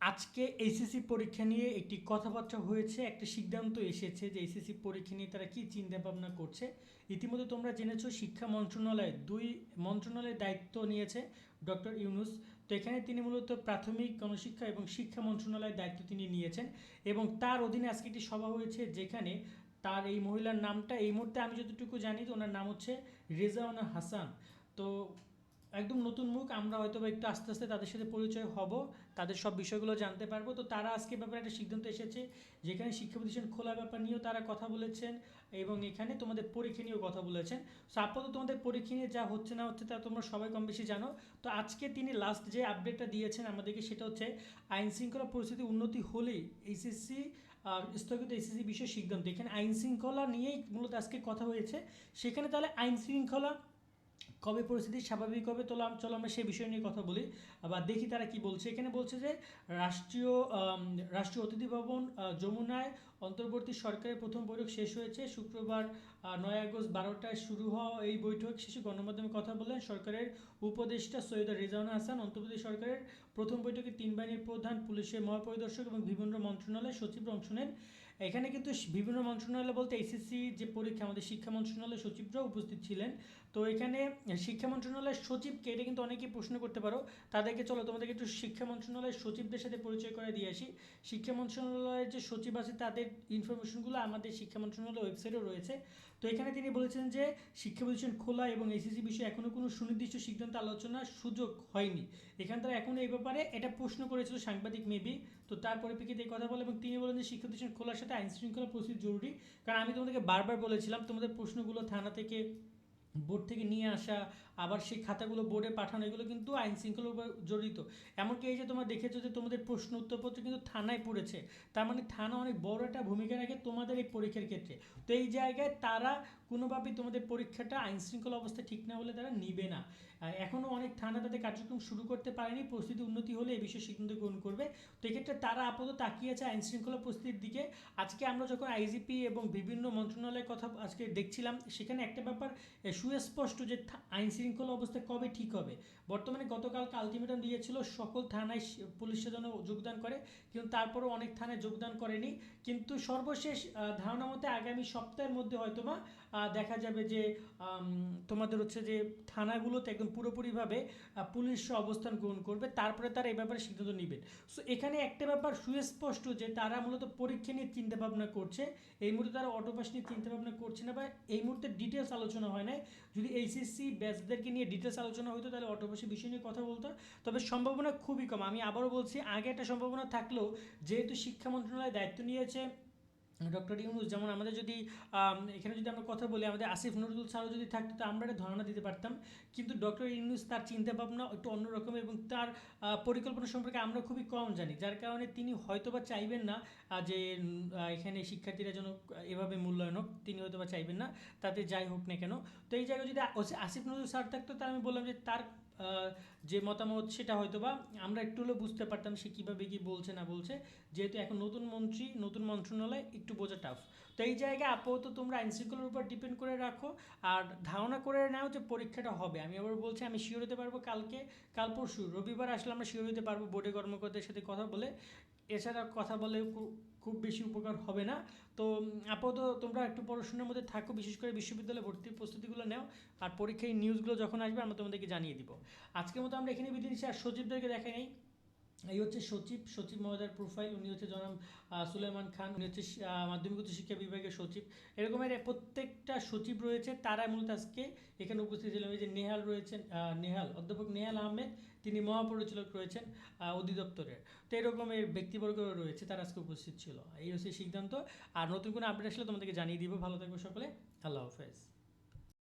আজকে এইচএসসি পরীক্ষা নিয়ে একটি কথাবার্তা হয়েছে, একটা সিদ্ধান্ত এসেছে যে এইচএসসি পরীক্ষা নিয়ে তারা কী চিন্তা ভাবনা করছে। ইতিমধ্যে তোমরা জেনেছো শিক্ষা মন্ত্রণালয় দুই মন্ত্রণালয়ের দায়িত্ব নিয়েছে ডক্টর ইউনুস। তো এখানে তিনি মূলত প্রাথমিক গণশিক্ষা এবং শিক্ষা মন্ত্রণালয়ের দায়িত্ব তিনি নিয়েছেন এবং তার অধীনে আজকে একটি সভা হয়েছে যেখানে তার এই মহিলার নামটা এই মুহূর্তে আমি যতটুকু জানি তো ওনার নাম হচ্ছে রেজাওয়ানা হাসান। তো একদম নতুন মুখ, আমরা হয়তো একটু আস্তে আস্তে তাদের সাথে পরিচয় হব, তাদের সব বিষয়গুলো জানতে পারবো। তো তারা আজকে ব্যাপারে একটা সিদ্ধান্ত এসেছে যেখানে শিক্ষা প্রতিষ্ঠান খোলার ব্যাপার নিয়েও তারা কথা বলেছেন এবং এখানে তোমাদের পরীক্ষা নিয়েও কথা বলেছেন। সো আপাতত তোমাদের পরীক্ষা নিয়ে যা হচ্ছে না হচ্ছে তা তোমরা সবাই কম বেশি জানো। তো আজকে তিনি লাস্ট যে আপডেটটা দিয়েছেন আমাদেরকে সেটা হচ্ছে আইন শৃঙ্খলা পরিস্থিতি উন্নতি হলেই এইচএসসি স্থগিত এইচএসসি বিষয়ে সিদ্ধান্ত। এখানে আইন শৃঙ্খলা নিয়েই মূলত আজকে কথা হয়েছে। সেখানে তাহলে আইন শৃঙ্খলা কবে পরিস্থিতি স্বাভাবিক হবে, তো চলো আমরা সেই বিষয় নিয়ে কথা বলি। আবার দেখি তারা কি বলছে। এখানে বলছে যে রাষ্ট্রীয় রাষ্ট্রীয় অতিথি ভবন যমুনায় অন্তর্বর্তী সরকারের প্রথম বৈঠক শেষ হয়েছে শুক্রবার 9 আগস্ট 12টায় শুরু হওয়া এই বৈঠক শেষে গণমাধ্যমে কথা বলেন সরকারের উপদেষ্টা সৈয়দ রেজাউনা হাসান। অন্তর্বর্তী সরকারের প্রথম বৈঠকে তিন বাহিনীর প্রধান, পুলিশের মহাপরিদর্শক এবং বিভিন্ন মন্ত্রণালয়ের সচিবরা অংশ নেন। এখানে কিন্তু বিভিন্ন মন্ত্রণালয় বলতে এসএসসি যে পরীক্ষা আমাদের শিক্ষা মন্ত্রণালয়ের সচিবরাও উপস্থিত ছিলেন। তো এখানে শিক্ষা মন্ত্রণালয়ের সচিবকে, এটা কিন্তু অনেকেই প্রশ্ন করতে পারো তাদেরকে, চলো তোমাদেরকে একটু শিক্ষা মন্ত্রণালয়ের সচিবদের সাথে পরিচয় করে দিয়ে আসি। শিক্ষা মন্ত্রণালয়ের যে সচিব আছে তাদের ইনফরমেশনগুলো আমাদের শিক্ষা মন্ত্রণালয়ের ওয়েবসাইটেও রয়েছে। তো এখানে তিনি বলেছেন যে শিক্ষা প্রতিষ্ঠান খোলা এবং এসএসসি বিষয়ে এখনও কোনো সুনির্দিষ্ট সিদ্ধান্ত আলোচনার সুযোগ হয়নি। এখানে তারা এখনও এই ব্যাপারে এটা প্রশ্ন করেছিল সাংবাদিক মেবি। তো তার পরিপ্রেক্ষিতে এই কথা বলে এবং তিনি বলেন যে শিক্ষা প্রতিষ্ঠান খোলার সাথে আইন শৃঙ্খলা পরিস্থিতি জরুরি। কারণ আমি তোমাদেরকে বারবার বলেছিলাম তোমাদের প্রশ্নগুলো থানা থেকে, বোর্ড থেকে নিয়ে আসা, আবার সেই খাতাগুলো বোর্ডে পাঠানো, এগুলো কিন্তু আইন শৃঙ্খলার উপর জড়িত। এমনকি এই যে তোমরা দেখেছো যে তোমাদের প্রশ্ন উত্তরপত্র কিন্তু থানায় পড়েছে, তার মানে থানা অনেক বড় একটা ভূমিকা রাখে তোমাদের এই পরীক্ষার ক্ষেত্রে। তো এই জায়গায় তারা কোনোভাবেই তোমাদের পরীক্ষাটা আইন শৃঙ্খলা অবস্থা ঠিক না হলে তারা নিবে না। এখনও অনেক থানা তাদের কার্যক্রম শুরু করতে পারেনি, পরিস্থিতি উন্নতি হলে এই বিষয়ে সিদ্ধান্ত গ্রহণ করবে। তো এক্ষেত্রে তারা আপাতত তাকিয়ে আছে আইন শৃঙ্খলা পরিস্থিতির দিকে। আজকে আমরা যখন আইজিপি এবং বিভিন্ন মন্ত্রণালয়ের কথা আজকে দেখছিলাম সেখানে একটা ব্যাপার সুস্পষ্ট যে আইন শৃঙ্খলা অবস্থা কবে ঠিক হবে। বর্তমানে গতকালকে আলটিমেটাম দিয়েছিল সকল থানায় পুলিশের জন্য যোগদান করে, কিন্তু তারপরেও অনেক থানায় যোগদান করেনি। কিন্তু সর্বশেষ ধারণা মতে আগামী সপ্তাহের মধ্যে হয়তোবা দেখা যাবে যে তোমাদের হচ্ছে যে থানাগুলোতে একদম পুরোপুরিভাবে পুলিশ অবস্থান গ্রহণ করবে, তারপরে তারা এই ব্যাপারে সিদ্ধান্ত নেবেন। সো এখানে একটা ব্যাপার সুস্পষ্ট যে তারা মূলত পরীক্ষা নিয়ে চিন্তা ভাবনা করছে। এই মুহূর্তে তারা অটোপাস নিয়ে চিন্তা ভাবনা করছে না, বা এই মুহূর্তে ডিটেলস আলোচনা হয় না। যদি এইচএসসি ব্যাচদেরকে নিয়ে ডিটেলস আলোচনা হতো তাহলে অটোপাসের বিষয় নিয়ে কথা বলতো। তবে সম্ভাবনা খুবই কম। আমি আবারও বলছি, আগে একটা সম্ভাবনা থাকলেও যেহেতু শিক্ষা মন্ত্রণালয় দায়িত্ব নিয়েছে ডক্টর ইউনুস, যেমন আমাদের যদি এখানে যদি আমরা কথা বলি আমাদের আসিফ নজরুল স্যারও যদি থাকতো তো আমরা একটা ধারণা দিতে পারতাম। কিন্তু ডক্টর ইউনুস তার চিন্তাভাবনা একটু অন্যরকম এবং তার পরিকল্পনা সম্পর্কে আমরা খুবই কম জানি, যার কারণে তিনি হয়তোবা চাইবেন না যে এখানে শিক্ষার্থীরা যেন এভাবে মূল্যায়ন হোক, তিনি হয়তোবা চাইবেন না, তাতে যাই হোক না কেন। তো এই জায়গায় যদি আসিফ নজরুল স্যার থাকতো তাহলে আমি বললাম যে তার যে মতামত সেটা হয়তো বা আমরা একটু হলেও বুঝতে পারতাম সে কীভাবে কী বলছে না বলছে। যেহেতু এখন নতুন মন্ত্রী, নতুন মন্ত্রণালয়, একটু বোঝা টাফ। তো এই জায়গায় আপাতত তোমরা আইনশৃঙ্খলার উপর ডিপেন্ড করে রাখো আর ধারণা করে নাও যে পরীক্ষাটা হবে। আমি আবার বলছি আমি শিওর হতে পারবো কালকে, কাল পরশু রবিবার আসলে আমরা শিওর হতে পারবো বোর্ডে কর্মকর্তাদের সাথে কথা বলে। এছাড়া কথা বলে খুব বেশি উপকার হবে না। তো আপাতত তোমরা একটু পড়াশোনার মধ্যে থাকো, বিশেষ করে বিশ্ববিদ্যালয়ে ভর্তির প্রস্তুতিগুলো নাও। আর পরীক্ষায় নিউজগুলো যখন আসবে আমরা তোমাদেরকে জানিয়ে দিব। আজকের মতো আমরা এখানে বিদায় নিচ্ছি। আর সচিবদেরকে দেখাই নাই, এই হচ্ছে সচিব, সচিব মহোদয়ের প্রোফাইল। উনি হচ্ছে জনাব সুলাইমান খান, উনি হচ্ছে মাধ্যমিক উচ্চ শিক্ষা বিভাগের সচিব। এরকমের প্রত্যেকটা সচিব রয়েছে, তারা মূলত আজকে এখানে উপস্থিত ছিলেন। এই যে নেহাল রয়েছেন, অধ্যাপক নেহাল আহমেদ, তিনি মহাপরিচালক রয়েছেন অধিদপ্তরের। তো এরকমের ব্যক্তিবর্গ রয়েছে, তারা আজকে উপস্থিত ছিল। এই হচ্ছে সিদ্ধান্ত। আর নতুন কোনো আপডেট আসলে তোমাদেরকে জানিয়ে দিব। ভালো থাকবে সকলে, আল্লাহ হাফেজ।